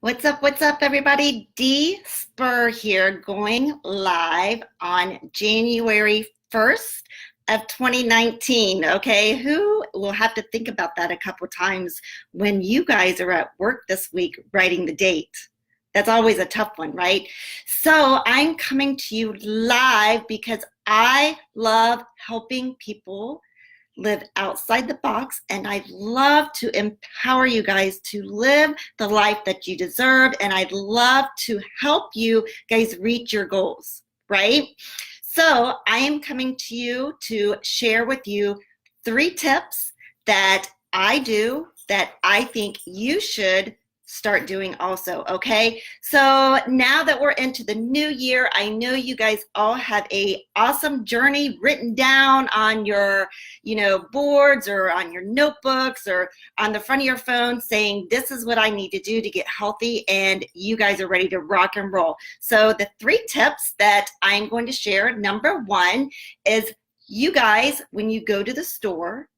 What's up, everybody? D Spur here, going live on January 1st of 2019, okay? Who will have to think about that a couple times when you guys are at work this week writing the date? That's always a tough one, right? So I'm coming to you live because I love helping people live outside the box, and I'd love to empower you guys to live the life that you deserve, and I'd love to help you guys reach your goals, right? So I am coming to you to share with you 3 tips that I do that I think you should start doing also, okay? So now that we're into the new year, I know you guys all have a awesome journey written down on your, boards or on your notebooks or on the front of your phone saying, this is what I need to do to get healthy, and you guys are ready to rock and roll. So the 3 tips that I'm going to share, number 1 is you guys, when you go to the store,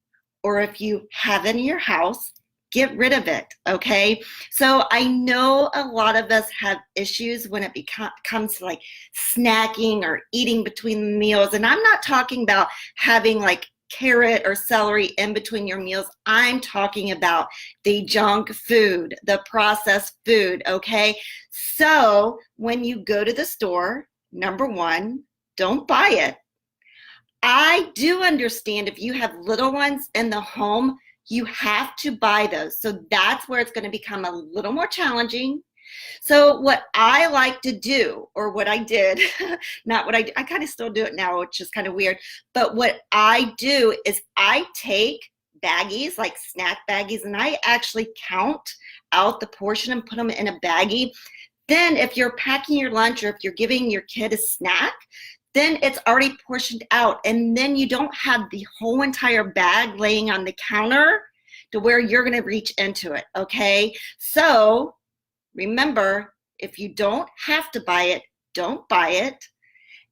or if you have it in your house, get rid of it, okay? So I know a lot of us have issues when it comes to like snacking or eating between meals. And I'm not talking about having like carrot or celery in between your meals. I'm talking about the junk food, the processed food, okay? So when you go to the store, number 1, don't buy it. I do understand if you have little ones in the home, you have to buy those. So that's where it's going to become a little more challenging. So what I like to do, or what I did, not what I kind of still do it now, which is kind of weird, but what I do is I take baggies, like snack baggies, and I actually count out the portion and put them in a baggie. Then if you're packing your lunch or if you're giving your kid a snack, then it's already portioned out, and then you don't have the whole entire bag laying on the counter to where you're going to reach into it, okay? So remember, if you don't have to buy it, don't buy it.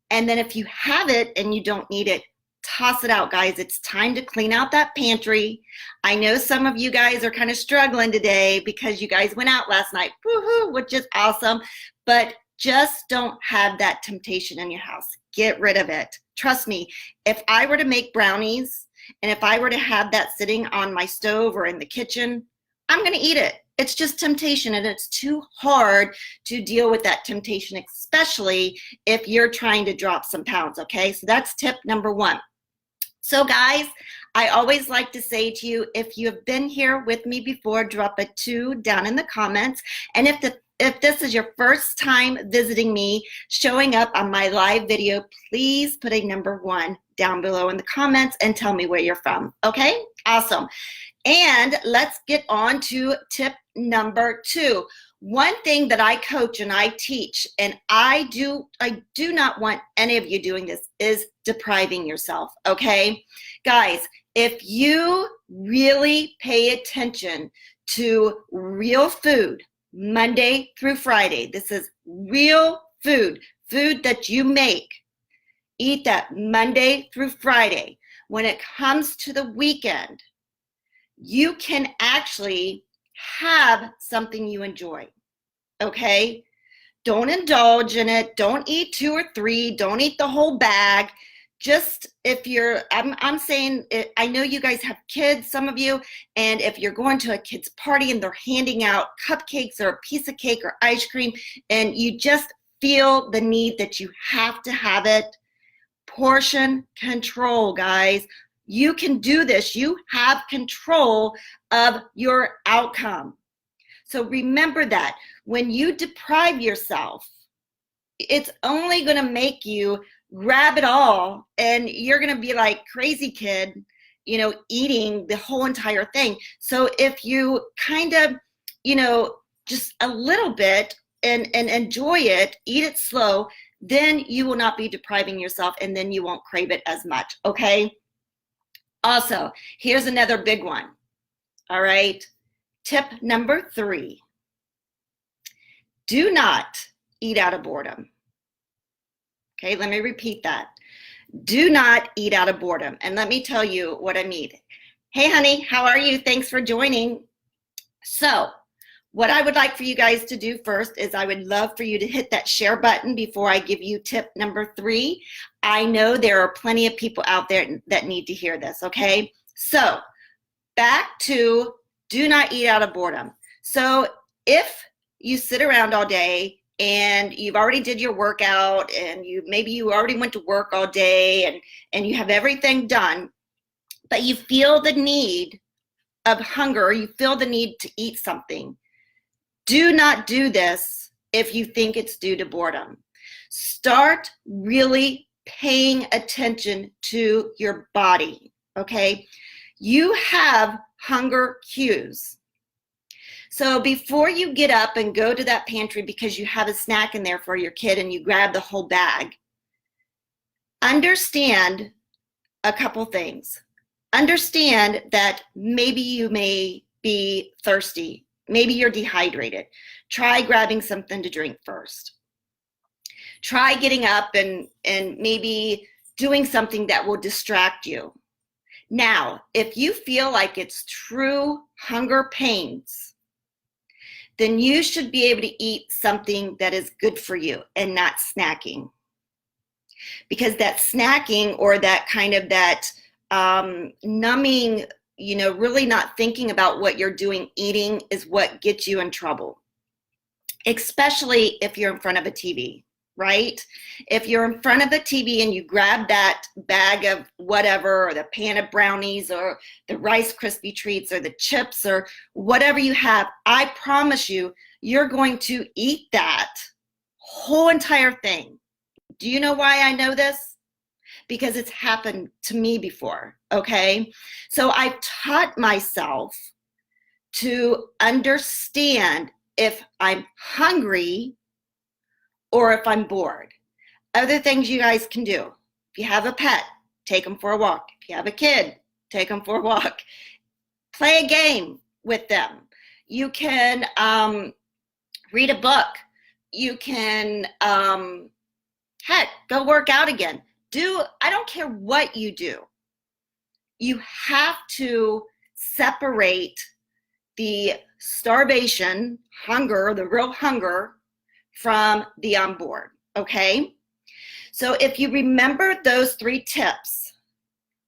And then if you have it and you don't need it, toss it out, guys. It's time to clean out that pantry. I know some of you guys are kind of struggling today because you guys went out last night, woohoo, which is awesome, but just don't have that temptation in your house. Get rid of it. Trust me, if I were to make brownies and if I were to have that sitting on my stove or in the kitchen, I'm going to eat it. It's just temptation, and it's too hard to deal with that temptation, especially if you're trying to drop some pounds, okay? So that's tip number 1. So guys, I always like to say to you, if you have been here with me before, drop a 2 down in the comments. And if this is your first time visiting me, showing up on my live video, please put a number 1 down below in the comments and tell me where you're from, okay? Awesome. And let's get on to tip number 2. One thing that I coach and I teach, and I do not want any of you doing this, is depriving yourself, okay? Guys, if you really pay attention to real food, Monday through Friday, this is real food that you make, eat that Monday through Friday. When it comes to the weekend, you can actually have something you enjoy, okay? Don't indulge in it. Don't eat 2 or 3. Don't eat the whole bag. Just if you're, I'm saying, I know you guys have kids, some of you, and if you're going to a kid's party and they're handing out cupcakes or a piece of cake or ice cream, and you just feel the need that you have to have it, portion control, guys. You can do this. You have control of your outcome. So remember that when you deprive yourself, it's only going to make you grab it all, and you're going to be like crazy kid, eating the whole entire thing. So if you kind of, just a little bit and enjoy it, eat it slow, then you will not be depriving yourself, and then you won't crave it as much, okay? Also, here's another big one, all right? Tip number 3, do not eat out of boredom. Okay, let me repeat that. Do not eat out of boredom. And let me tell you what I mean. Hey, honey, how are you? Thanks for joining. So what I would like for you guys to do first is I would love for you to hit that share button before I give you tip number 3. I know there are plenty of people out there that need to hear this, okay? So back to do not eat out of boredom. So if you sit around all day and you've already did your workout and maybe you already went to work all day and you have everything done, but you feel the need of hunger, you feel the need to eat something, do not do this if you think it's due to boredom. Start really paying attention to your body, okay? You have hunger cues. So before you get up and go to that pantry because you have a snack in there for your kid and you grab the whole bag, understand a couple things. Understand that maybe you may be thirsty. Maybe you're dehydrated. Try grabbing something to drink first. Try getting up and maybe doing something that will distract you. Now, if you feel like it's true hunger pains, then you should be able to eat something that is good for you and not snacking. Because that snacking or that kind of that numbing, really not thinking about what you're doing, eating is what gets you in trouble, especially if you're in front of a TV, right? If you're in front of a TV and you grab that bag of whatever, or the pan of brownies or the Rice Krispie treats or the chips or whatever you have, I promise you, you're going to eat that whole entire thing. Do you know why I know this? Because it's happened to me before, okay? So I've taught myself to understand if I'm hungry or if I'm bored. Other things you guys can do. If you have a pet, take them for a walk. If you have a kid, take them for a walk. Play a game with them. You can read a book. You can, heck, go work out again. I don't care what you do. You have to separate the starvation, hunger, the real hunger, from the on board, okay? So if you remember those 3 tips,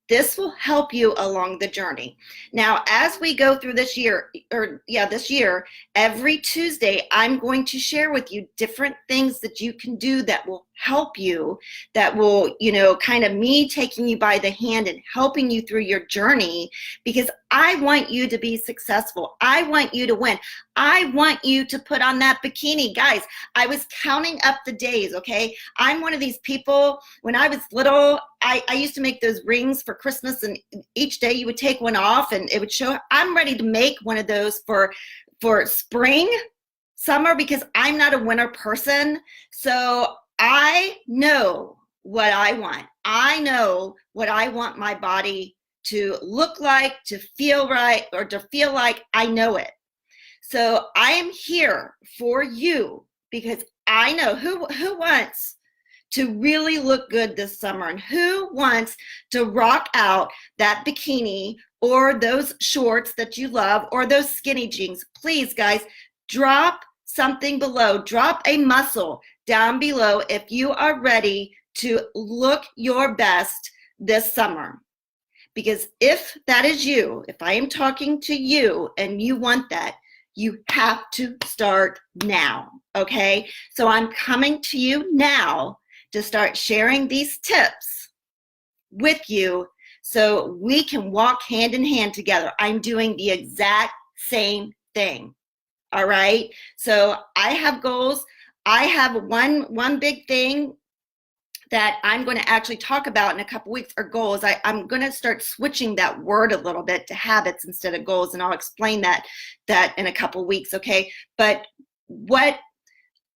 this will help you along the journey. Now, as we go through this year, every Tuesday, I'm going to share with you different things that you can do that will help you, that will, kind of me taking you by the hand and helping you through your journey, because I want you to be successful. I want you to win. I want you to put on that bikini. Guys, I was counting up the days, okay? I'm one of these people, when I was little, I used to make those rings for Christmas, and each day you would take one off and it would show. I'm ready to make one of those for spring, summer, because I'm not a winter person. So I know what I want. I know what I want my body to look like, to feel right, or to feel like. I know it. So I am here for you because I know who wants to really look good this summer, and who wants to rock out that bikini or those shorts that you love or those skinny jeans. Please, guys, drop something below. Drop a muscle down below if you are ready to look your best this summer. Because if that is you, if I am talking to you and you want that, you have to start now, okay? So I'm coming to you now to start sharing these tips with you so we can walk hand in hand together. I'm doing the exact same thing, all right? So I have goals. I have one big thing that I'm going to actually talk about in a couple weeks are goals. I'm going to start switching that word a little bit to habits instead of goals, and I'll explain that in a couple weeks, okay? But what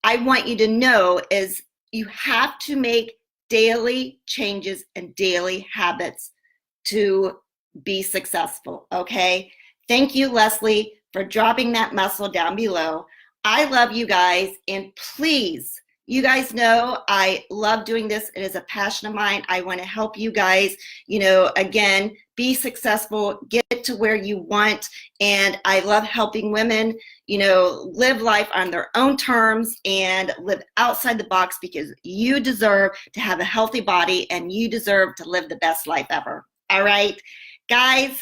I want you to know is you have to make daily changes and daily habits to be successful, okay? Thank you, Leslie, for dropping that muscle down below. I love you guys, and please, You guys know I love doing this. It is a passion of mine. I want to help you guys, again, be successful, get to where you want. And I love helping women, live life on their own terms and live outside the box, because you deserve to have a healthy body and you deserve to live the best life ever. All right, guys,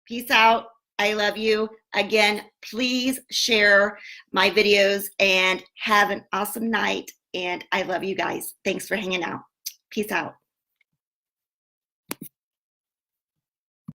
peace out. I love you. Again, please share my videos and have an awesome night. And I love you guys. Thanks for hanging out. Peace out.